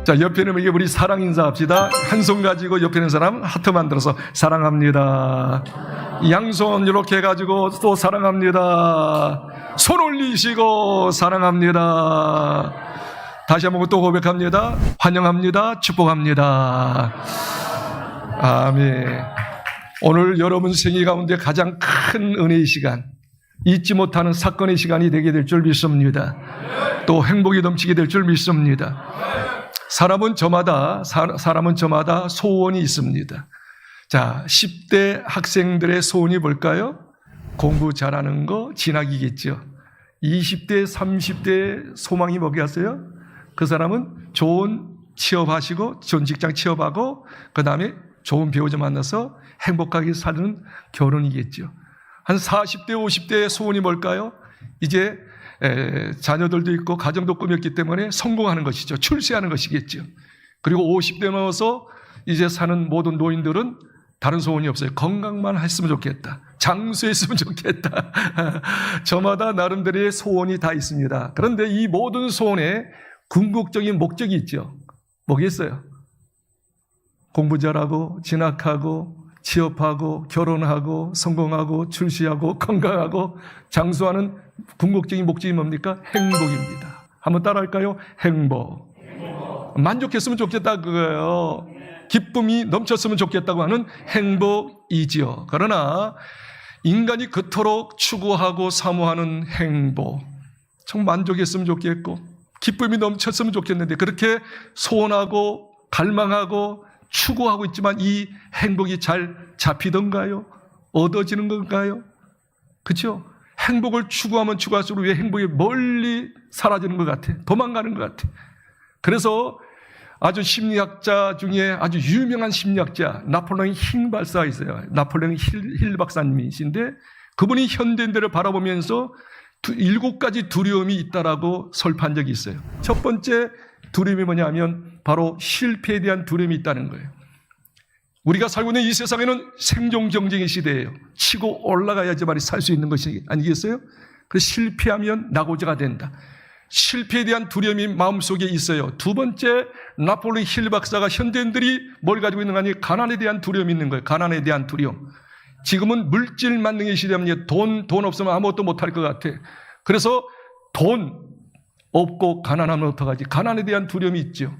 자, 옆에 있는 분에게 우리 사랑 인사합시다. 한 손 가지고 옆에 있는 사람 하트 만들어서 사랑합니다. 양손 이렇게 해가지고 또 사랑합니다. 손 올리시고 사랑합니다. 다시 한번 또 고백합니다. 환영합니다. 축복합니다. 아멘. 오늘 여러분 생애 가운데 가장 큰 은혜의 시간, 잊지 못하는 사건의 시간이 되게 될 줄 믿습니다. 또 행복이 넘치게 될 줄 믿습니다. 사람은 저마다 소원이 있습니다. 자, 10대 학생들의 소원이 뭘까요? 공부 잘하는 거, 진학이겠죠. 20대, 30대 소망이 뭐겠어요? 그 사람은 좋은 취업하시고, 좋은 직장 취업하고, 그 다음에 좋은 배우자 만나서 행복하게 사는 결혼이겠죠. 한 40대, 50대의 소원이 뭘까요? 이제 자녀들도 있고 가정도 꾸몄기 때문에 성공하는 것이죠. 출세하는 것이겠죠. 그리고 50대 넘어서 이제 사는 모든 노인들은 다른 소원이 없어요. 건강만 했으면 좋겠다. 장수했으면 좋겠다. 저마다 나름대로의 소원이 다 있습니다. 그런데 이 모든 소원에 궁극적인 목적이 있죠. 뭐겠어요? 공부 잘하고 진학하고 취업하고 결혼하고 성공하고 출시하고 건강하고 장수하는 궁극적인 목적이 뭡니까? 행복입니다. 한번 따라할까요? 행복. 만족했으면 좋겠다 그거예요. 기쁨이 넘쳤으면 좋겠다고 하는 행복이지요. 그러나 인간이 그토록 추구하고 사모하는 행복, 참 만족했으면 좋겠고 기쁨이 넘쳤으면 좋겠는데 그렇게 소원하고 갈망하고 추구하고 있지만 이 행복이 잘 잡히던가요? 얻어지는 건가요? 그렇죠? 행복을 추구하면 추구할수록 왜 행복이 멀리 사라지는 것 같아? 도망가는 것 같아. 그래서 아주 심리학자 중에 아주 유명한 심리학자 나폴레옹 힐 박사가 있어요. 나폴레옹 힐 박사님이신데 그분이 현대인들을 바라보면서 7가지 두려움이 있다라고 설파한 적이 있어요. 첫 번째 두려움이 뭐냐면 바로 실패에 대한 두려움이 있다는 거예요. 우리가 살고 있는 이 세상에는 생존 경쟁의 시대예요. 치고 올라가야지만 살 수 있는 것이 아니겠어요? 그래서 실패하면 낙오자가 된다. 실패에 대한 두려움이 마음속에 있어요. 두 번째, 나폴레옹 힐 박사가 현대인들이 뭘 가지고 있는가 하니 가난에 대한 두려움이 있는 거예요. 가난에 대한 두려움. 지금은 물질 만능의 시대면 돈 없으면 아무것도 못할 것 같아. 그래서 돈 없고 가난하면 어떡하지? 가난에 대한 두려움이 있죠.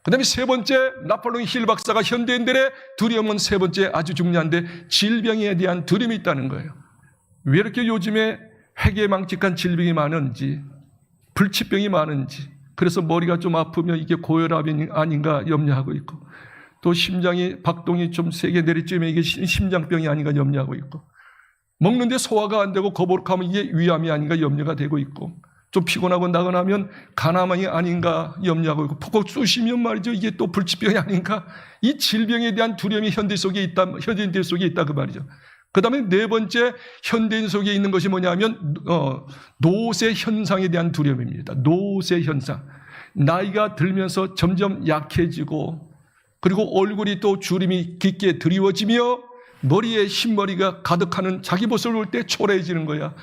그 다음에 세 번째, 나폴레옹 힐 박사가 현대인들의 두려움은 세 번째 아주 중요한데 질병에 대한 두려움이 있다는 거예요. 왜 이렇게 요즘에 회개망측한 질병이 많은지, 불치병이 많은지, 그래서 머리가 좀 아프면 이게 고혈압이 아닌가 염려하고 있고, 또 심장이 박동이 좀 세게 내리쬐면 이게 심장병이 아닌가 염려하고 있고, 먹는데 소화가 안 되고 거북하면 이게 위암이 아닌가 염려가 되고 있고, 좀 피곤하고 나긋나면 간암이 아닌가 염려하고 있고, 푹 쑤시면 말이죠 이게 또 불치병이 아닌가. 이 질병에 대한 두려움이 현대인들 속에 있다 그 말이죠. 그 다음에 네 번째 현대인 속에 있는 것이 뭐냐면 노쇠 현상에 대한 두려움입니다. 노쇠 현상. 나이가 들면서 점점 약해지고 그리고 얼굴이 또 주름이 깊게 드리워지며 머리에 흰머리가 가득하는 자기 모습을 볼 때 초라해지는 거야.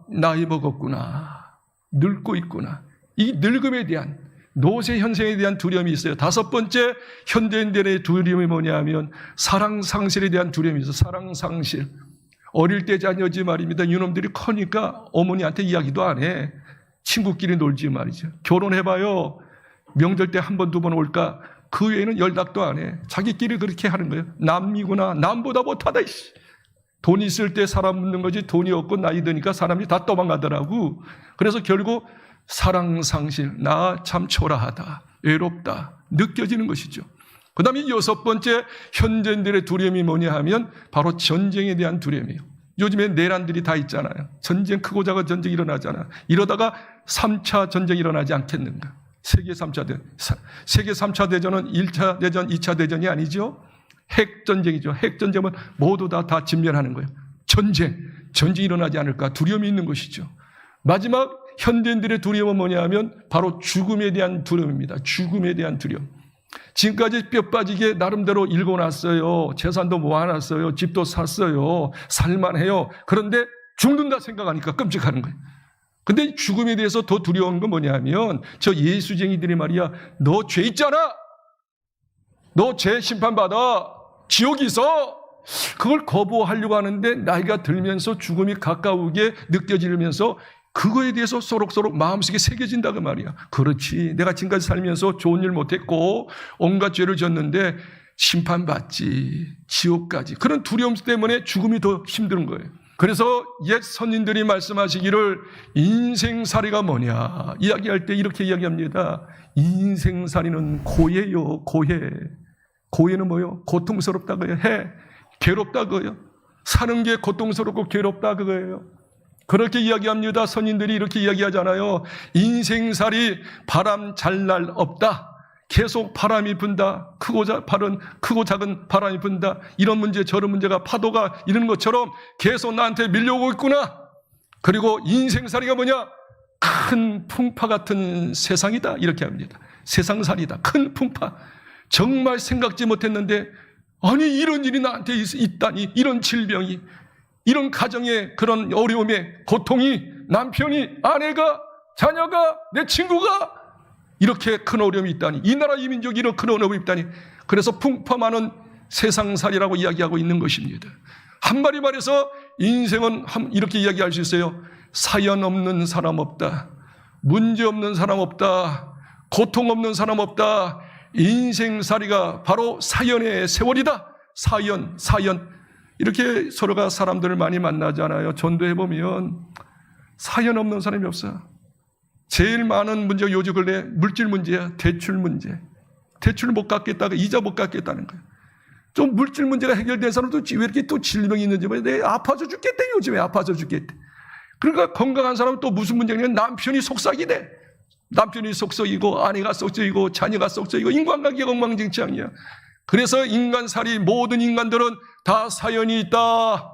나이 먹었구나. 늙고 있구나. 이 늙음에 대한 노쇠 현상에 대한 두려움이 있어요. 다섯 번째 현대인들의 두려움이 뭐냐면 사랑 상실에 대한 두려움이 있어요. 사랑 상실. 어릴 때 자녀지 말입니다. 이놈들이 커니까 어머니한테 이야기도 안 해. 친구끼리 놀지 말이죠. 결혼해봐요. 명절 때 한 번, 두 번 올까? 그 외에는 연락도 안 해. 자기끼리 그렇게 하는 거예요. 남이구나. 남보다 못하다. 돈 있을 때 사람 묻는 거지 돈이 없고 나이 드니까 사람이 다 도망가더라고. 그래서 결국 사랑 상실, 나 참 초라하다, 외롭다 느껴지는 것이죠. 그 다음에 여섯 번째 현대인들의 두려움이 뭐냐 하면 바로 전쟁에 대한 두려움이에요. 요즘에 내란들이 다 있잖아요. 전쟁 크고 작은 전쟁이 일어나잖아요. 이러다가 3차 전쟁이 일어나지 않겠는가. 세계 3차 대전. 세계 3차 대전은 1차 대전, 2차 대전이 아니죠. 핵전쟁이죠. 핵전쟁은 모두 다 진멸하는 거예요. 전쟁이 일어나지 않을까 두려움이 있는 것이죠. 마지막 현대인들의 두려움은 뭐냐 하면 바로 죽음에 대한 두려움입니다. 죽음에 대한 두려움. 지금까지 뼈 빠지게 나름대로 일궈놨어요. 재산도 모아놨어요. 집도 샀어요. 살만해요. 그런데 죽는다 생각하니까 끔찍한 거예요. 근데 죽음에 대해서 더 두려운 건 뭐냐면 저 예수쟁이들이 말이야, 너 죄 있잖아, 너 죄 심판받아, 지옥이 있어. 그걸 거부하려고 하는데 나이가 들면서 죽음이 가까우게 느껴지면서 그거에 대해서 소록소록 마음속에 새겨진다고 말이야. 그렇지, 내가 지금까지 살면서 좋은 일 못했고 온갖 죄를 졌는데 심판받지, 지옥까지. 그런 두려움 때문에 죽음이 더 힘든 거예요. 그래서 옛 선인들이 말씀하시기를 인생살이가 뭐냐 이야기할 때 이렇게 이야기합니다. 인생살이는 고해요. 고해는 뭐요? 고통스럽다고요. 괴롭다고요. 사는 게 고통스럽고 괴롭다 그거예요. 그렇게 이야기합니다. 선인들이 이렇게 이야기하잖아요. 인생살이 바람 잘 날 없다. 계속 바람이 분다. 크고 작은 바람이 분다. 이런 문제 저런 문제가 파도가 이런 것처럼 계속 나한테 밀려오고 있구나. 그리고 인생살이가 뭐냐? 큰 풍파 같은 세상이다. 이렇게 합니다. 세상살이다. 큰 풍파. 정말 생각지 못했는데 아니 이런 일이 나한테 있다니, 이런 질병이, 이런 가정의 그런 어려움에 고통이, 남편이, 아내가, 자녀가, 내 친구가 이렇게 큰 어려움이 있다니, 이 나라 이 민족이 이런 큰 어려움이 있다니. 그래서 풍파 많은 세상살이라고 이야기하고 있는 것입니다. 한마디 말해서 인생은 이렇게 이야기할 수 있어요. 사연 없는 사람 없다. 문제 없는 사람 없다. 고통 없는 사람 없다. 인생살이가 바로 사연의 세월이다. 사연. 이렇게 서로가 사람들을 많이 만나잖아요. 전도해보면 사연 없는 사람이 없어. 제일 많은 문제가 요즘 근래 물질 문제야. 대출 문제. 대출 못 갚겠다가 이자 못 갚겠다는 거야. 좀 물질 문제가 해결된 사람도 왜 이렇게 또 질병이 있는지 몰라. 내 아파서 죽겠대. 요즘에 아파서 죽겠대. 그러니까 건강한 사람은 또 무슨 문제냐면 남편이 속삭이대. 남편이 속썩이고 아내가 속썩이고 자녀가 속썩이고 인간관계가 엉망진창이야. 그래서 인간살이, 모든 인간들은 다 사연이 있다.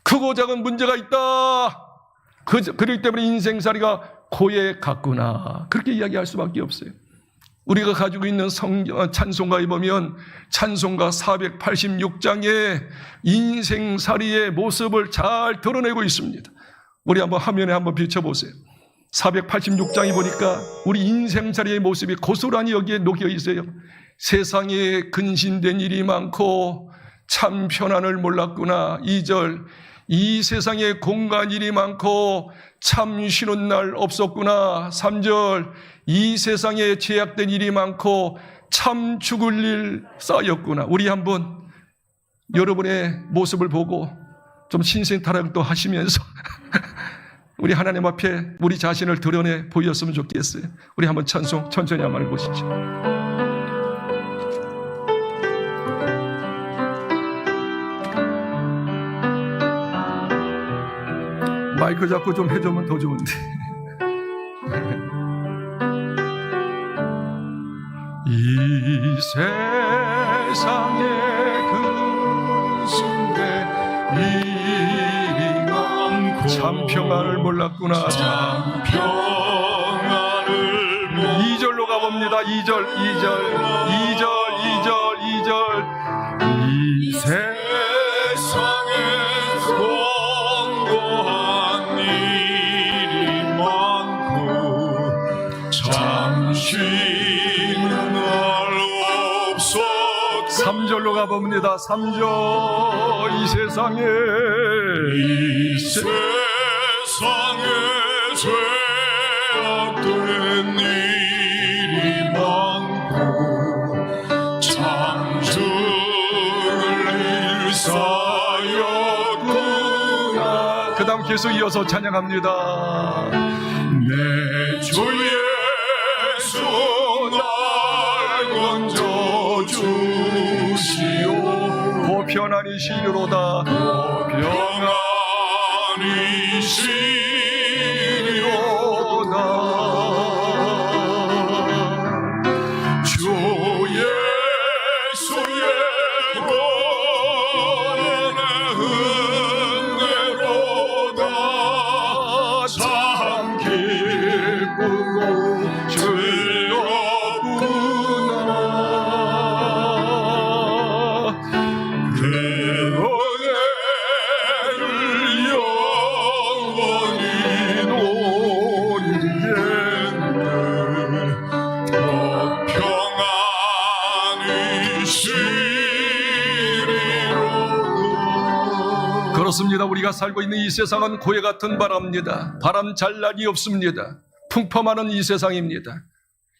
크고 작은 문제가 있다. 그렇기 때문에 인생살이가 고에 갔구나. 그렇게 이야기할 수밖에 없어요. 우리가 가지고 있는 찬송가에 보면 찬송가 486장에 인생살이의 모습을 잘 드러내고 있습니다. 우리 한번 화면에 한번 비춰보세요. 486장에 보니까 우리 인생살이의 모습이 고스란히 여기에 녹여 있어요. 세상에 근심된 일이 많고 참 편안을 몰랐구나. 2절, 이 세상에 공간 일이 많고 참 쉬는 날 없었구나. 3절, 이 세상에 제약된 일이 많고 참 죽을 일 쌓였구나. 우리 한번 여러분의 모습을 보고 좀 신생타락도 하시면서 우리 하나님 앞에 우리 자신을 드러내 보였으면 좋겠어요. 우리 한번 찬송 천천히 한번 해보시죠. 마이크 잡고 좀 해주면 더 좋은데. 이 세상에 근심돼 일이 많고 참 평안을 몰랐구나. 참 평안을 2절로 가봅니다. 2절. 이 세상에 공고한 일이 많고 참 쉬는 날 없었고 3절로 가봅니다. 3절. 이 세상에 죄악된 일이 많고 참 죽을 일 쌓였구나. 그 다음 계속 이어서 찬양합니다. 내 주 예수 날 건져 주시오. 고 편안히 쉬리로다. 평안히 쉬리로다. 주 예수의 권한의 은혜로다. 참 기쁘고 즐겁구나. 그렇습니다. 우리가 살고 있는 이 세상은 고해 같은 바람입니다. 바람 잘 날이 없습니다. 풍파많은 이 세상입니다.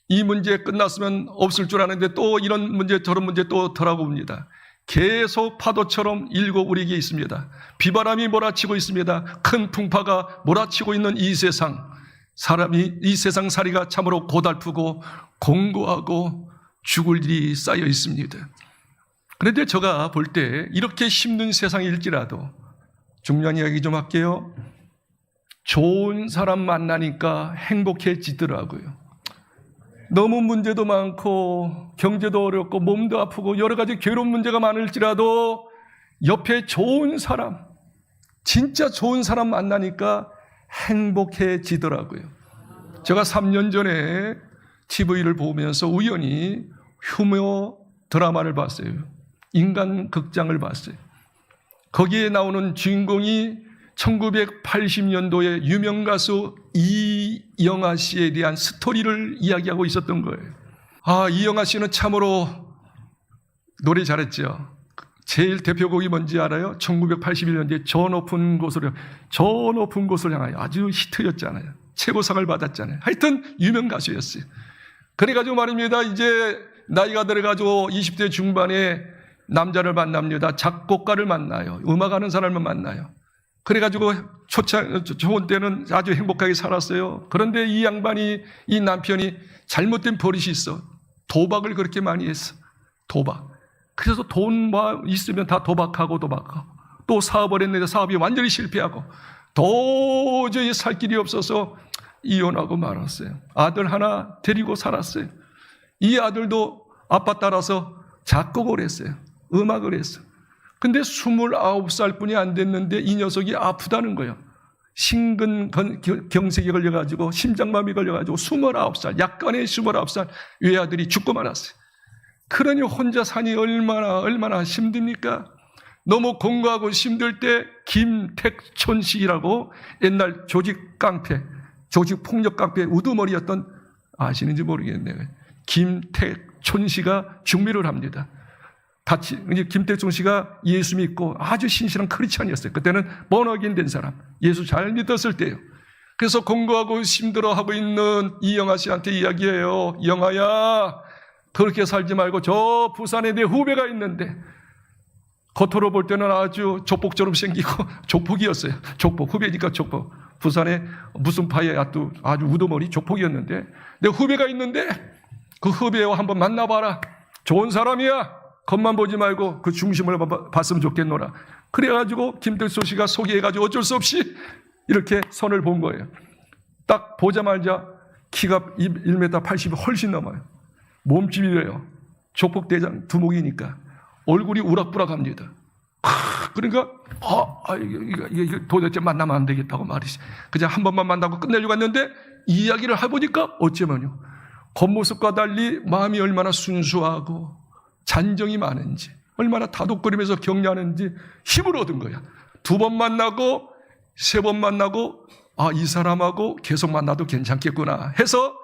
이 문제 끝났으면 없을 줄 아는데 또 이런 문제 저런 문제 또 더라고 옵니다. 계속 파도처럼 일고 우리에게 있습니다. 비바람이 몰아치고 있습니다. 큰 풍파가 몰아치고 있는 이 세상, 이 세상 살이가 참으로 고달프고 공고하고 죽을 일이 쌓여 있습니다. 그런데 제가 볼 때 이렇게 힘든 세상일지라도 중요한 이야기 좀 할게요. 좋은 사람 만나니까 행복해지더라고요. 너무 문제도 많고 경제도 어렵고 몸도 아프고 여러 가지 괴로운 문제가 많을지라도 옆에 좋은 사람, 진짜 좋은 사람 만나니까 행복해지더라고요. 제가 3년 전에 TV를 보면서 우연히 휴머 드라마를 봤어요. 인간 극장을 봤어요. 거기에 나오는 주인공이 1980년도에 유명 가수 이영아 씨에 대한 스토리를 이야기하고 있었던 거예요. 이영아 씨는 참으로 노래 잘했죠. 제일 대표곡이 뭔지 알아요? 1981년도에 저 높은 곳을 향하여 아주 히트였잖아요. 최고상을 받았잖아요. 하여튼 유명 가수였어요. 그래가지고 말입니다. 이제 나이가 들어가지고 20대 중반에 남자를 만납니다. 작곡가를 만나요. 음악하는 사람을 만나요. 그래가지고 좋은 때는 아주 행복하게 살았어요. 그런데 이 양반이, 이 남편이 잘못된 버릇이 있어. 도박을 그렇게 많이 했어. 도박. 그래서 돈만 있으면 다 도박하고 또 사업을 했는데 사업이 완전히 실패하고 도저히 살 길이 없어서 이혼하고 말았어요. 아들 하나 데리고 살았어요. 이 아들도 아빠 따라서 작곡을 했어요. 음악을 했어. 근데 29살 뿐이 안 됐는데 이 녀석이 아프다는 거예요. 심근경색이 걸려가지고 심장마비 걸려가지고 29살, 약간의 29살 외아들이 죽고 말았어요. 그러니 혼자 사니 얼마나 힘듭니까? 너무 공부하고 힘들 때 김택촌 씨라고 옛날 조직폭력 깡패 우두머리였던, 아시는지 모르겠네요. 김택촌 씨가 중매를 합니다. 같이 김택촌 씨가 예수 믿고 아주 신실한 크리스찬이었어요. 그때는 번어긴 된 사람, 예수 잘 믿었을 때요. 그래서 공부하고 힘들어하고 있는 이영아 씨한테 이야기해요. 영아야, 그렇게 살지 말고 저 부산에 내 후배가 있는데, 겉으로 볼 때는 아주 족복처럼 생기고 족복이었어요. 족복, 후배니까 족복. 부산에 무슨 파에 아주 우두머리 족복이었는데, 내 후배가 있는데 그 후배와 한번 만나봐라. 좋은 사람이야. 겉만 보지 말고 그 중심을 봤으면 좋겠노라. 그래가지고 김택촌 씨가 소개해가지고 어쩔 수 없이 이렇게 선을 본 거예요. 딱 보자마자 키가 1m 80이 훨씬 넘어요. 몸집이래요. 족복대장 두목이니까 얼굴이 우락부락합니다. 그러니까 이게 도대체 만나면 안 되겠다고 말이지. 그냥 한 번만 만나고 끝내려고 했는데 이 이야기를 해보니까 어쩌면요, 겉모습과 달리 마음이 얼마나 순수하고 잔정이 많은지, 얼마나 다독거리면서 격려하는지 힘을 얻은 거야. 2번 만나고 3번 만나고 이 사람하고 계속 만나도 괜찮겠구나 해서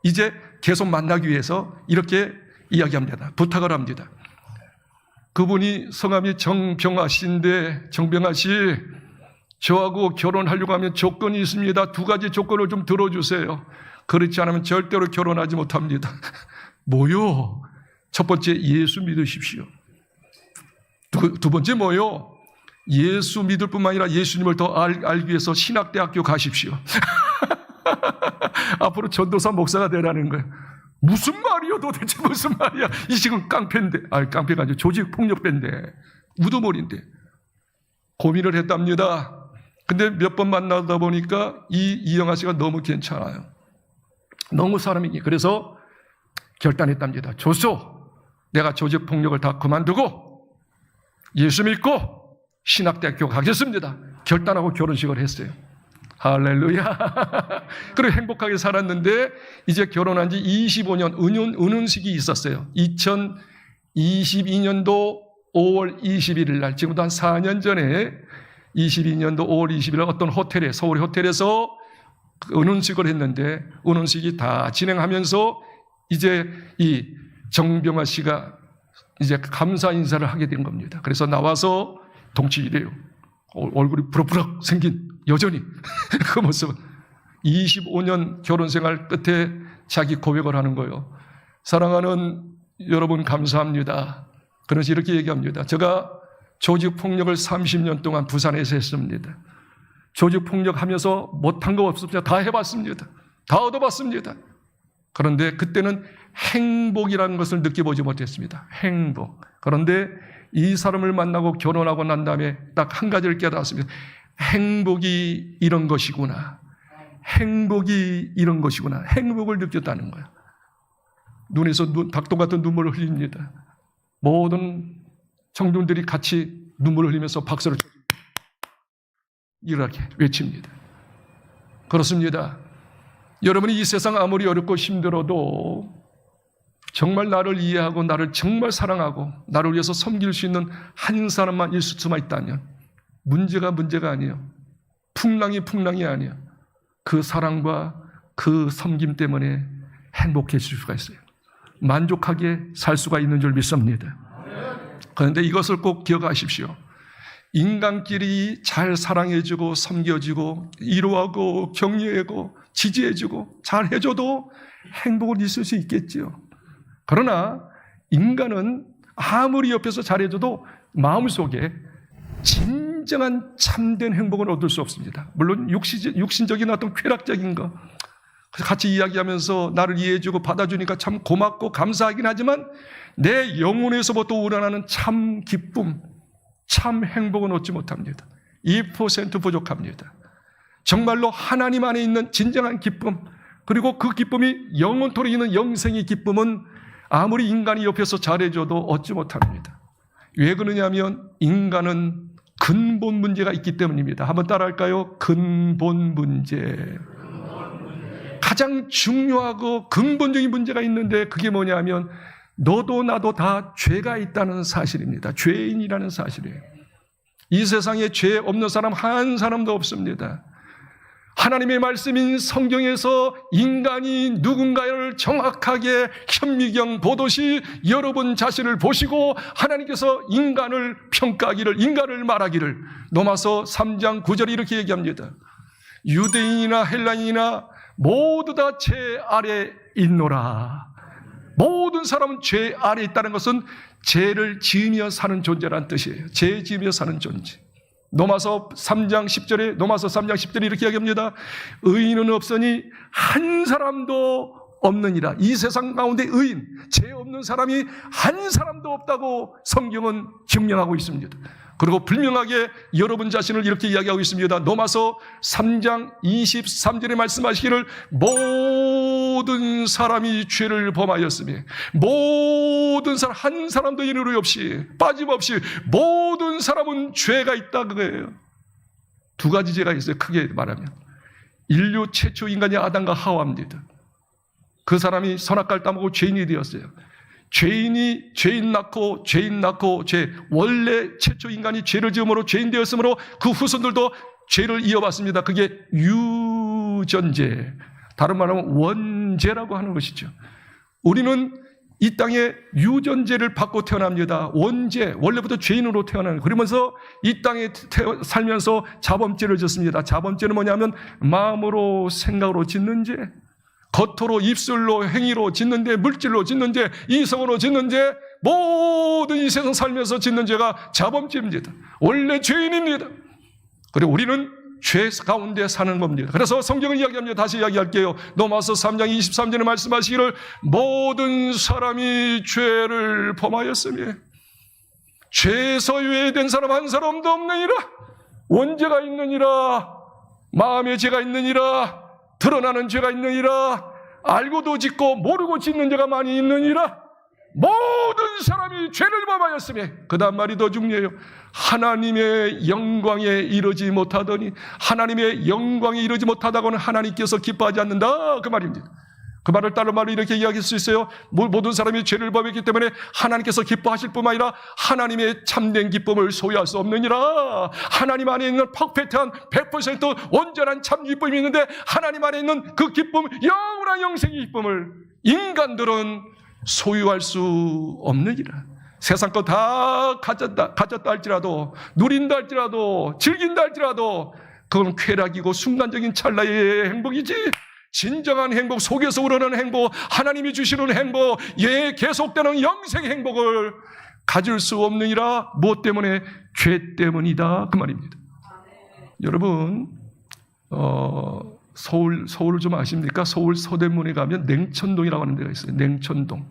이제 계속 만나기 위해서 이렇게 이야기합니다. 부탁을 합니다. 그분이 성함이 정병아 씨인데, 정병아 씨, 저하고 결혼하려고 하면 조건이 있습니다. 2가지 조건을 좀 들어주세요. 그렇지 않으면 절대로 결혼하지 못합니다. 뭐요? 첫 번째, 예수 믿으십시오. 두 번째 뭐요? 예수 믿을 뿐만 아니라 예수님을 더 알기 위해서 신학대학교 가십시오. 앞으로 전도사 목사가 되라는 거예요. 무슨 말이요? 도대체 무슨 말이야? 이 지금 깡패인데, 깡패가 아니고 조직폭력배인데, 우두머리인데. 고민을 했답니다. 근데 몇 번 만나다 보니까 이영아 씨가 너무 괜찮아요. 너무 사람이기. 그래서 결단했답니다. 좋소. 내가 조직폭력을 다 그만두고 예수 믿고 신학대학교 가겠습니다. 결단하고 결혼식을 했어요. 할렐루야. 그리고 행복하게 살았는데, 이제 결혼한 지 25년 은혼식이 있었어요. 2022년도 5월 21일 날, 지금부터 한 4년 전에 22년도 5월 20일 날 어떤 호텔에, 서울 호텔에서 은혼식을 했는데, 은혼식이 다 진행하면서 이제 이 정병아 씨가 이제 감사 인사를 하게 된 겁니다. 그래서 나와서 동치이래요. 얼굴이 부럭부럭 생긴 여전히 그 모습은 25년 결혼 생활 끝에 자기 고백을 하는 거예요. 사랑하는 여러분 감사합니다. 그래서 이렇게 얘기합니다. 제가 조직폭력을 30년 동안 부산에서 했습니다. 조직폭력하면서 못한 거 없습니다. 다 해봤습니다. 다 얻어봤습니다. 그런데 그때는 행복이라는 것을 느껴보지 못했습니다. 행복. 그런데 이 사람을 만나고 결혼하고 난 다음에 딱 한 가지를 깨달았습니다. 행복이 이런 것이구나. 행복이 이런 것이구나. 행복을 느꼈다는 거야. 눈에서 닭똥 같은 눈물을 흘립니다. 모든 청중들이 같이 눈물을 흘리면서 박수를 이렇게 외칩니다. 그렇습니다. 여러분이 이 세상 아무리 어렵고 힘들어도 정말 나를 이해하고 나를 정말 사랑하고 나를 위해서 섬길 수 있는 한 사람만 있을 수만 있다면 문제가 아니에요. 풍랑이 아니에요. 그 사랑과 그 섬김 때문에 행복해질 수가 있어요. 만족하게 살 수가 있는 줄 믿습니다. 그런데 이것을 꼭 기억하십시오. 인간끼리 잘 사랑해주고 섬겨주고 위로하고 격려하고 지지해주고 잘 해줘도 행복을 있을 수 있겠지요. 그러나 인간은 아무리 옆에서 잘해줘도 마음속에 진정한 참된 행복을 얻을 수 없습니다. 물론 육신적인 어떤 쾌락적인 거 같이 이야기하면서 나를 이해해주고 받아주니까 참 고맙고 감사하긴 하지만 내 영혼에서부터 우러나는 참 기쁨, 참 행복은 얻지 못합니다. 2% 부족합니다. 정말로 하나님 안에 있는 진정한 기쁨, 그리고 그 기쁨이 영원토록 있는 영생의 기쁨은 아무리 인간이 옆에서 잘해줘도 얻지 못합니다. 왜 그러냐면 인간은 근본 문제가 있기 때문입니다. 한번 따라할까요? 근본 문제. 가장 중요하고 근본적인 문제가 있는데 그게 뭐냐면 너도 나도 다 죄가 있다는 사실입니다. 죄인이라는 사실이에요. 이 세상에 죄 없는 사람 한 사람도 없습니다. 하나님의 말씀인 성경에서 인간이 누군가를 정확하게 현미경 보듯이 여러분 자신을 보시고 하나님께서 인간을 평가하기를, 인간을 말하기를 로마서 3장 9절에 이렇게 얘기합니다. 유대인이나 헬라인이나 모두 다 죄 아래 있노라. 모든 사람은 죄 아래 있다는 것은 죄를 지으며 사는 존재라는 뜻이에요. 죄 지으며 사는 존재. 로마서 3장 10절에 이렇게 이야기합니다. 의인은 없으니 한 사람도 없느니라. 이 세상 가운데 의인, 죄 없는 사람이 한 사람도 없다고 성경은 증명하고 있습니다. 그리고 분명하게 여러분 자신을 이렇게 이야기하고 있습니다. 로마서 3장 23절에 말씀하시기를 모든 사람이 죄를 범하였으며 모든 사람 한 사람도 인의로 없이 빠짐없이 모든 사람은 죄가 있다 그거예요. 두 가지 죄가 있어요. 크게 말하면 인류 최초 인간이 아담과 하와입니다. 그 사람이 선악과를 따먹고 죄인이 되었어요. 죄인이 죄인 낳고 원래 최초 인간이 죄를 지음으로 죄인 되었으므로 그 후손들도 죄를 이어받습니다. 그게 유전제, 다른 말하면 원죄라고 하는 것이죠. 우리는 이 땅에 유전제를 받고 태어납니다. 원죄, 원래부터 죄인으로 태어나는, 그러면서 이 땅에 살면서 자범죄를 짓습니다. 자범죄는 뭐냐면 마음으로 생각으로 짓는 죄, 겉으로 입술로 행위로 짓는 죄, 물질로 짓는 죄, 이성으로 짓는 죄, 모든 이 세상 살면서 짓는 죄가 자범죄입니다. 원래 죄인입니다. 그리고 우리는 죄 가운데 사는 겁니다. 그래서 성경을 이야기합니다. 다시 이야기할게요. 로마서 3장 23절에 말씀하시기를 모든 사람이 죄를 범하였으며 죄에서 유예된 사람 한 사람도 없느니라. 원죄가 있느니라. 마음의 죄가 있느니라. 드러나는 죄가 있느니라. 알고도 짓고 모르고 짓는 죄가 많이 있느니라. 모든 사람이 죄를 범하였으며, 그 다음 말이 더 중요해요. 하나님의 영광에 이르지 못하더니, 하나님의 영광에 이르지 못하다고는 하나님께서 기뻐하지 않는다 그 말입니다. 그 말을 다른 말로 이렇게 이야기할 수 있어요. 모든 사람이 죄를 범했기 때문에 하나님께서 기뻐하실 뿐만 아니라 하나님의 참된 기쁨을 소유할 수 없느니라. 하나님 안에 있는 퍼펙트한 100% 온전한 참 기쁨이 있는데 하나님 안에 있는 그 기쁨, 영원한 영생의 기쁨을 인간들은 소유할 수 없느니라. 세상 거 다 가졌다 할지라도, 누린다 할지라도, 즐긴다 할지라도 그건 쾌락이고 순간적인 찰나의 행복이지, 진정한 행복, 속에서 우러나는 행복, 하나님이 주시는 행복, 계속되는 영생의 행복을 가질 수 없느니라. 무엇 때문에? 죄 때문이다, 그 말입니다. 여러분, 서울 좀 아십니까? 서울 서대문에 가면 냉천동이라고 하는 데가 있어요. 냉천동.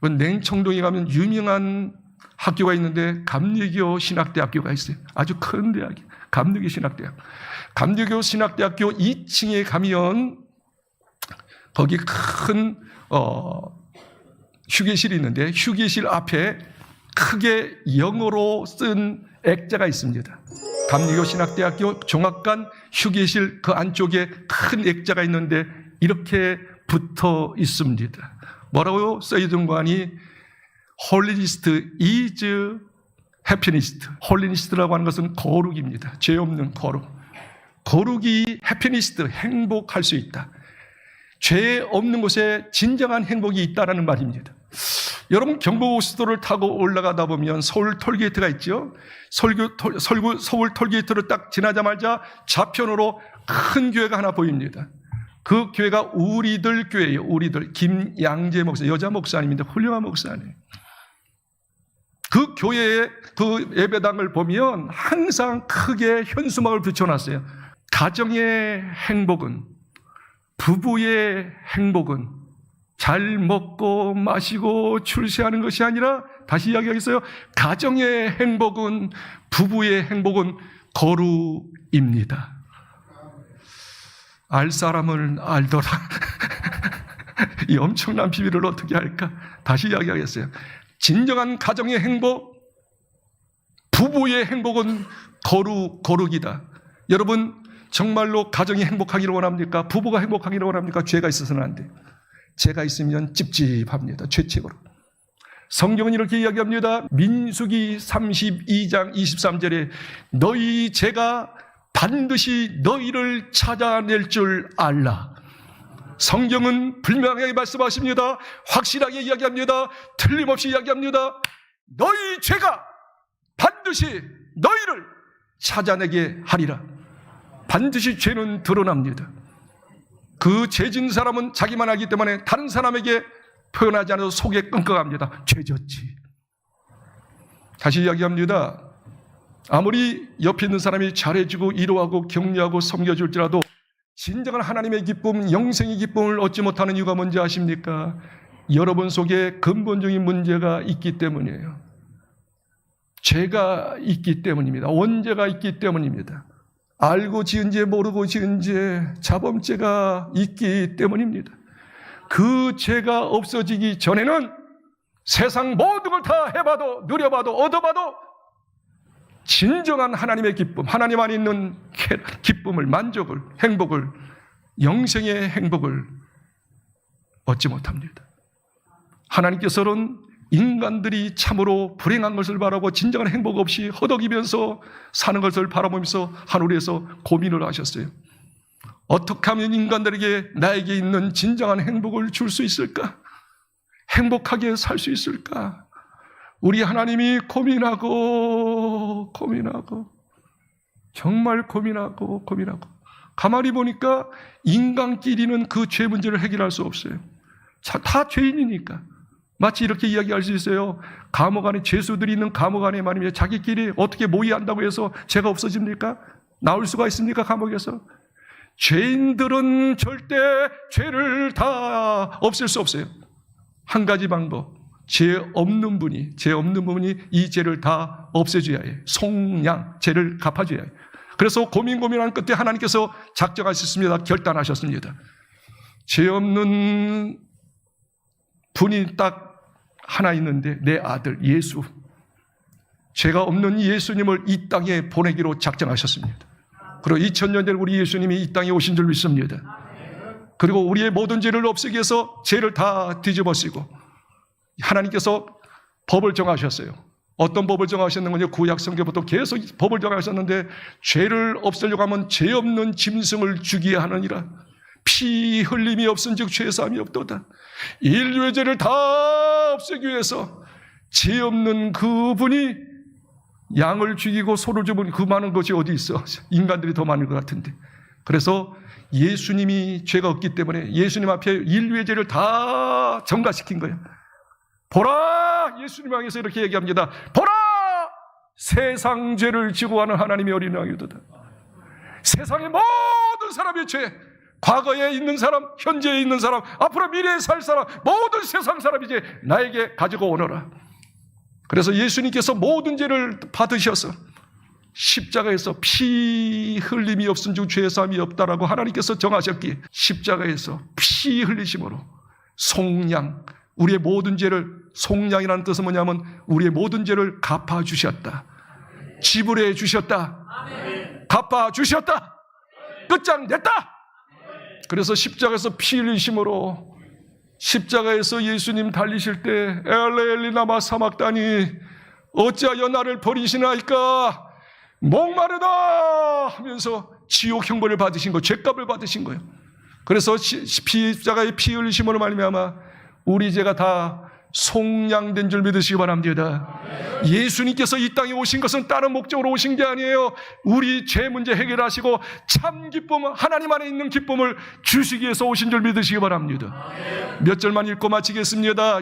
그 냉천동에 가면 유명한 학교가 있는데 감리교 신학대학교가 있어요. 아주 큰 대학이에요. 감리교 신학대학. 감리교 신학대학교 2층에 가면 거기 큰 휴게실이 있는데, 휴게실 앞에 크게 영어로 쓴 액자가 있습니다. 감리교 신학대학교 종합관 휴게실 그 안쪽에 큰 액자가 있는데 이렇게 붙어 있습니다. 뭐라고요? 써있는 거 아니? Holiness is happiness. Holiness라고 하는 것은 거룩입니다. 죄 없는 거룩. 거룩이 happiness, 행복할 수 있다. 죄 없는 곳에 진정한 행복이 있다라는 말입니다. 여러분, 경부고속도로를 타고 올라가다 보면 서울 톨게이트가 있죠. 서울 톨게이트를 딱 지나자마자 좌편으로 큰 교회가 하나 보입니다. 그 교회가 우리들 교회예요. 우리들. 김양재 목사, 여자 목사님인데 훌륭한 목사님. 그 교회의 그 예배당을 보면 항상 크게 현수막을 붙여놨어요. 가정의 행복은, 부부의 행복은 잘 먹고 마시고 출세하는 것이 아니라, 다시 이야기하겠어요? 가정의 행복은, 부부의 행복은 거룩입니다. 알 사람을 알더라. 이 엄청난 비밀을 어떻게 할까? 다시 이야기하겠어요. 진정한 가정의 행복, 부부의 행복은 거룩이다. 여러분, 정말로 가정이 행복하기를 원합니까? 부부가 행복하기를 원합니까? 죄가 있어서는 안 돼요. 죄가 있으면 찝찝합니다. 죄책으로. 성경은 이렇게 이야기합니다. 민수기 32장 23절에 너희 죄가 반드시 너희를 찾아낼 줄 알라. 성경은 분명하게 말씀하십니다. 확실하게 이야기합니다. 틀림없이 이야기합니다. 너희 죄가 반드시 너희를 찾아내게 하리라. 반드시 죄는 드러납니다. 그 죄진 사람은 자기만 알기 때문에 다른 사람에게 표현하지 않아도 속에 끙끙합니다. 죄졌지. 다시 이야기합니다. 아무리 옆에 있는 사람이 잘해주고 위로하고 격려하고 섬겨줄지라도 진정한 하나님의 기쁨, 영생의 기쁨을 얻지 못하는 이유가 뭔지 아십니까? 여러분 속에 근본적인 문제가 있기 때문이에요. 죄가 있기 때문입니다. 원죄가 있기 때문입니다. 알고 지은 죄, 모르고 지은 죄, 자범죄가 있기 때문입니다. 그 죄가 없어지기 전에는 세상 모든 걸 다 해봐도, 누려봐도, 얻어봐도 진정한 하나님의 기쁨, 하나님 안에 있는 기쁨을, 만족을, 행복을, 영생의 행복을 얻지 못합니다. 하나님께서는 인간들이 참으로 불행한 것을 바라고 진정한 행복 없이 허덕이면서 사는 것을 바라보면서 하늘에서 고민을 하셨어요. 어떻게 하면 인간들에게 나에게 있는 진정한 행복을 줄 수 있을까? 행복하게 살 수 있을까? 우리 하나님이 고민하고 정말 고민하고 가만히 보니까 인간끼리는 그 죄 문제를 해결할 수 없어요. 다 죄인이니까. 마치 이렇게 이야기할 수 있어요. 감옥 안에 죄수들이 있는 감옥 안에 말이면 자기끼리 어떻게 모의한다고 해서 죄가 없어집니까? 나올 수가 있습니까? 감옥에서. 죄인들은 절대 죄를 다 없앨 수 없어요. 한 가지 방법. 죄 없는 분이 이 죄를 다 없애줘야 해요. 송양, 죄를 갚아줘야 해요. 그래서 고민한 끝에 하나님께서 작정하셨습니다. 결단하셨습니다. 죄 없는 분이 딱 하나 있는데 내 아들 예수, 죄가 없는 예수님을 이 땅에 보내기로 작정하셨습니다. 그리고 2000년 전 우리 예수님이 이 땅에 오신 줄 믿습니다. 그리고 우리의 모든 죄를 없애기 위해서 죄를 다 뒤집어쓰고 하나님께서 법을 정하셨어요. 어떤 법을 정하셨는군요. 구약 성경부터 계속 법을 정하셨는데 죄를 없애려고 하면 죄 없는 짐승을 죽여야 하느니라. 피 흘림이 없은즉 죄 사함이 없도다. 인류의 죄를 다 없애기 위해서 죄 없는 그분이 양을 죽이고 소를 죽은 그 많은 것이 어디 있어? 인간들이 더 많은 것 같은데. 그래서 예수님이 죄가 없기 때문에 예수님 앞에 인류의 죄를 다 전가시킨 거예요. 보라! 예수님 향해서 이렇게 얘기합니다. 보라! 세상 죄를 지고 가는 하나님의 어린 양이도다. 세상의 모든 사람의 죄, 과거에 있는 사람, 현재에 있는 사람, 앞으로 미래에 살 사람, 모든 세상 사람이 이제 나에게 가지고 오너라. 그래서 예수님께서 모든 죄를 받으셔서 십자가에서 피 흘림이 없은 중 죄 사함이 없다라고 하나님께서 정하셨기에 십자가에서 피 흘리심으로 속량, 우리의 모든 죄를, 속량이라는 뜻은 뭐냐면 우리의 모든 죄를 갚아주셨다, 지불해 주셨다, 갚아주셨다, 끝장냈다. 그래서 십자가에서 피 흘리심으로, 십자가에서 예수님 달리실 때 엘레 라마 사막다니 어찌하여 나를 버리시나이까, 목마르다 하면서 지옥 형벌을 받으신 거, 죄값을 받으신 거예요. 그래서 십자가의 피 흘리심으로 말미암아 우리 죄가 다 속량된 줄 믿으시기 바랍니다. 예수님께서 이 땅에 오신 것은 다른 목적으로 오신 게 아니에요. 우리 죄 문제 해결하시고 참 기쁨, 하나님 안에 있는 기쁨을 주시기 위해서 오신 줄 믿으시기 바랍니다. 몇 절만 읽고 마치겠습니다.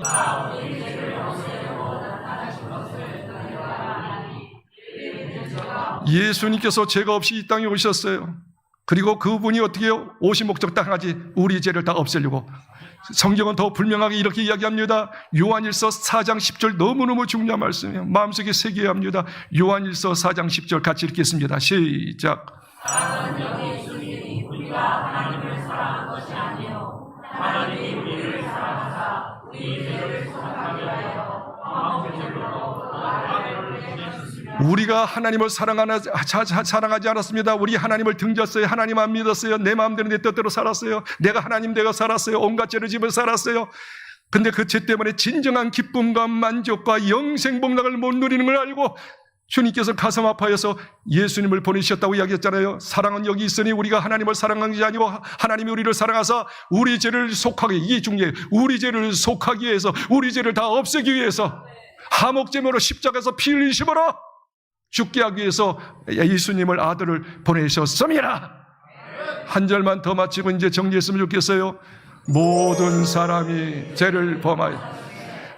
예수님께서 죄가 없이 이 땅에 오셨어요. 그리고 그분이 어떻게 해요? 오신 목적 딱 한 가지, 우리 죄를 다 없애려고. 성경은 더 분명하게 이렇게 이야기합니다. 요한일서 4장 10절 너무너무 중요한 말씀이에요. 마음속에 새겨야 합니다. 요한일서 4장 10절 같이 읽겠습니다. 시작. 우리가 하나님을 사랑하지 않았습니다. 우리 하나님을 등졌어요. 하나님 안 믿었어요. 내 마음대로 내 뜻대로 살았어요. 내가 하나님 되어 살았어요. 온갖 죄를 지으며 살았어요. 근데 그 죄 때문에 진정한 기쁨과 만족과 영생 복락을 못 누리는 걸 알고 주님께서 가슴 아파해서 예수님을 보내셨다고 이야기했잖아요. 사랑은 여기 있으니 우리가 하나님을 사랑한 게 아니고 하나님이 우리를 사랑하사 우리 죄를 속하게, 이게 중요해요. 우리 죄를 속하기 위해서, 우리 죄를 다 없애기 위해서 하목제물로 십자가에서 피 흘리심으로 죽게 하기 위해서 예수님을, 아들을 보내셨습니다. 한 절만 더 마치고 이제 정리했으면 좋겠어요. 모든 사람이 죄를 범하여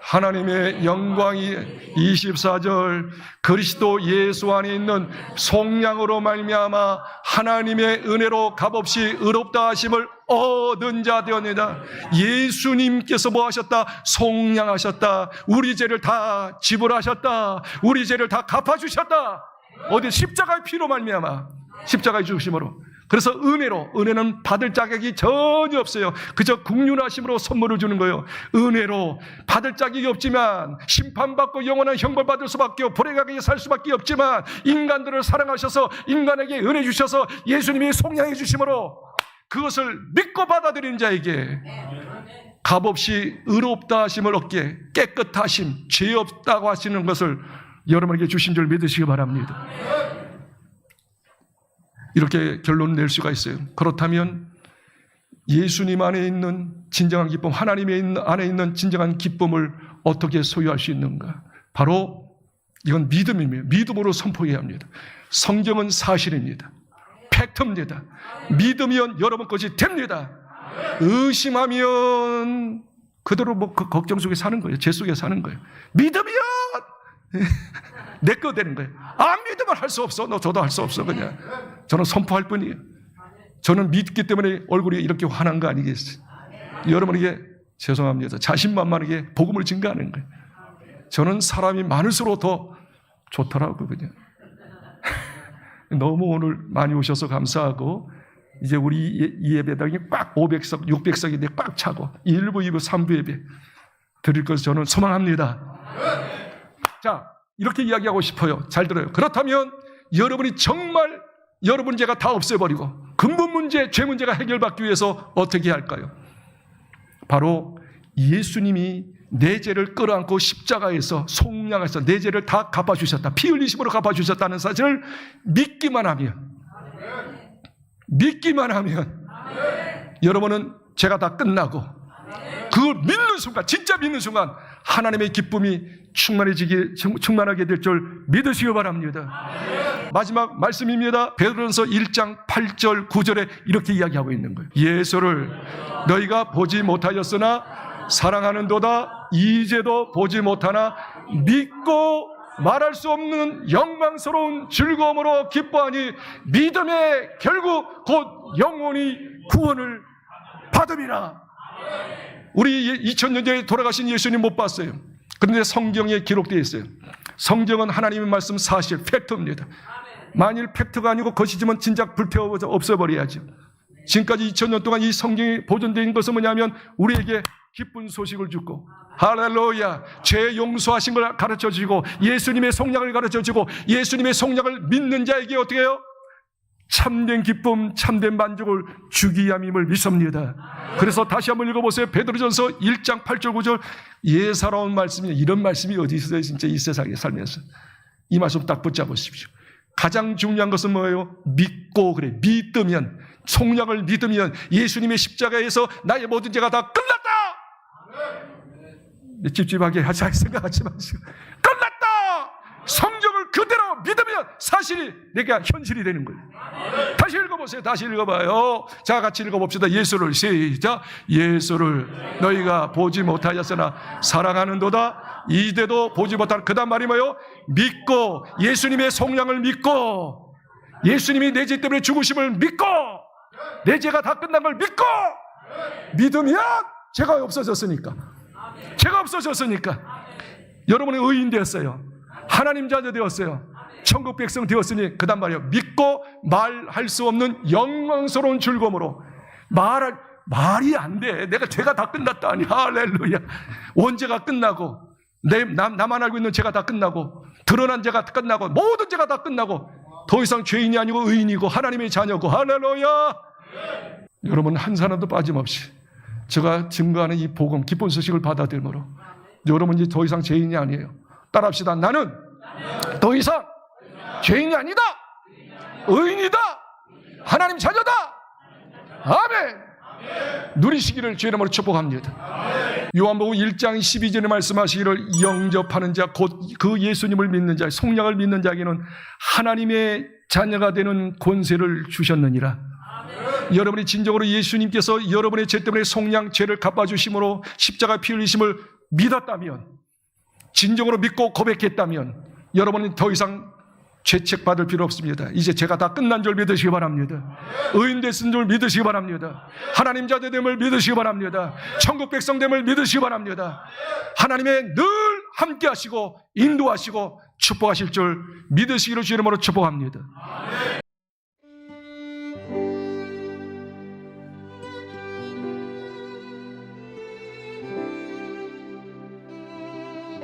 하나님의 영광이, 24절, 그리스도 예수 안에 있는 속량으로 말미암아 하나님의 은혜로 값없이 의롭다 하심을 얻은 자 되었느니라. 예수님께서 뭐 하셨다? 속량하셨다. 우리 죄를 다 지불하셨다. 우리 죄를 다 갚아주셨다. 어디? 십자가의 피로 말미암아, 십자가의 죽으심으로. 그래서 은혜로, 은혜는 받을 자격이 전혀 없어요. 그저 국률하심으로 선물을 주는 거예요. 은혜로 받을 자격이 없지만, 심판받고 영원한 형벌 받을 수밖에 없고 불행하게 살 수밖에 없지만, 인간들을 사랑하셔서 인간에게 은혜 주셔서 예수님이 속량해 주심으로 그것을 믿고 받아들이는 자에게 값없이 의롭다 하심을 얻게, 깨끗하심, 죄 없다고 하시는 것을 여러분에게 주신 줄 믿으시기 바랍니다. 이렇게 결론 낼 수가 있어요. 그렇다면 예수님 안에 있는 진정한 기쁨, 하나님 안에 있는 진정한 기쁨을 어떻게 소유할 수 있는가? 바로 이건 믿음입니다. 믿음으로 선포해야 합니다. 성경은 사실입니다. 팩트입니다. 믿으면 여러분 것이 됩니다. 의심하면 그대로 그 걱정 속에 사는 거예요. 죄 속에 사는 거예요. 믿으면 내 거 되는 거예요. 안 믿으면 할 수 없어. 저도 할 수 없어. 그냥 저는 선포할 뿐이에요. 저는 믿기 때문에 얼굴이 이렇게 환한 거 아니겠어요? 여러분에게 죄송합니다. 자신만만하게 복음을 증거하는 거예요. 저는 사람이 많을수록 더 좋더라고요. 그냥 너무 오늘 많이 오셔서 감사하고, 이제 우리 이 예배당이 꽉 500석, 600석인데 꽉 차고 1부, 2부, 3부 예배 드릴 것을 저는 소망합니다. 자, 이렇게 이야기하고 싶어요. 잘 들어요. 그렇다면 여러분이 정말 여러분 죄가 다 없애버리고 근본 문제, 죄 문제가 해결받기 위해서 어떻게 할까요? 바로 예수님이 내 죄를 끌어안고 십자가에서 속량해서 내 죄를 다 갚아주셨다, 피 흘리심으로 갚아주셨다는 사실을 믿기만 하면, 여러분은 죄가 다 끝나고, 그걸 믿는 순간, 진짜 믿는 순간 하나님의 기쁨이 충만하게 될 줄 믿으시기 바랍니다. 마지막 말씀입니다. 베드로전서 1장 8절 9절에 이렇게 이야기하고 있는 거예요. 예수를 너희가 보지 못하였으나 사랑하는도다. 이제도 보지 못하나 믿고 말할 수 없는 영광스러운 즐거움으로 기뻐하니 믿음의 결국 곧 영원히 구원을 받음이라. 우리 2000년 전에 돌아가신 예수님 못 봤어요. 그런데 성경에 기록되어 있어요. 성경은 하나님의 말씀 사실 팩트입니다. 만일 팩트가 아니고 거짓이면 진작 불태워서 없애버려야죠. 지금까지 2000년 동안 이 성경이 보존된 것은 뭐냐면 우리에게 기쁜 소식을 주고 할렐루야 죄 용서하신 걸 가르쳐주고 예수님의 속량을 가르쳐주고 예수님의 속량을 믿는 자에게 어떻게 해요? 참된 기쁨, 참된 만족을 주기 위함임을 믿습니다. 그래서 다시 한번 읽어보세요. 베드로전서 1장 8절 9절 예사로운 말씀이 이런 말씀이 어디 있어요? 진짜 이 세상에 살면서 이 말씀 딱 붙잡으십시오. 가장 중요한 것은 뭐예요? 믿고 그래 믿으면 속량을 믿으면 예수님의 십자가에서 나의 모든 죄가 다 끝났다. 찝찝하게 생각하지 마시고 끝났다. 성경을 그대로 믿으면 사실이 내가 현실이 되는 거예요. 다시 읽어보세요. 다시 읽어봐요. 자 같이 읽어봅시다. 예수를 시작. 예수를 너희가 보지 못하였으나 사랑하는도다. 이제도 보지 못하는 그 다음 말이 뭐예요? 믿고 예수님의 속량을 믿고 예수님이 내 죄 때문에 죽으심을 믿고 내 죄가 다 끝난 걸 믿고 믿으면 죄가 없어졌으니까 죄가 없어졌으니까 여러분은 의인 되었어요. 하나님 자녀 되었어요. 천국 백성 되었으니 그 다음 말이에요. 믿고 말할 수 없는 영광스러운 즐거움으로 말이 안 돼. 내가 죄가 다 끝났다니. 할렐루야. 원죄가 끝나고 나만 알고 있는 죄가 다 끝나고 드러난 죄가 끝나고 모든 죄가 다 끝나고 더 이상 죄인이 아니고 의인이고 하나님의 자녀고 할렐루야. 여러분 한 사람도 빠짐없이 제가 증거하는 이 복음 기쁜 소식을 받아들므로 여러분 이제 더 이상 죄인이 아니에요. 따라합시다. 나는 더 이상 죄인이 아니다. 의인이다. 하나님 자녀다. 아멘. 누리시기를 주의 이름으로 축복합니다. 요한복음 1장 12절에 말씀하시기를 영접하는 자 곧 그 예수님을 믿는 자 속량을 믿는 자에게는 하나님의 자녀가 되는 권세를 주셨느니라. 여러분이 진정으로 예수님께서 여러분의 죄 때문에 속량 죄를 갚아주심으로 십자가 피 흘리심을 믿었다면 진정으로 믿고 고백했다면 여러분은 더 이상 죄책 받을 필요 없습니다. 이제 죄가 다 끝난 줄 믿으시기 바랍니다. 의인 됐은 줄 믿으시기 바랍니다. 하나님 자녀 됨을 믿으시기 바랍니다. 천국 백성 됨을 믿으시기 바랍니다. 하나님의 늘 함께 하시고 인도하시고 축복하실 줄 믿으시기를 주의 이름으로 축복합니다.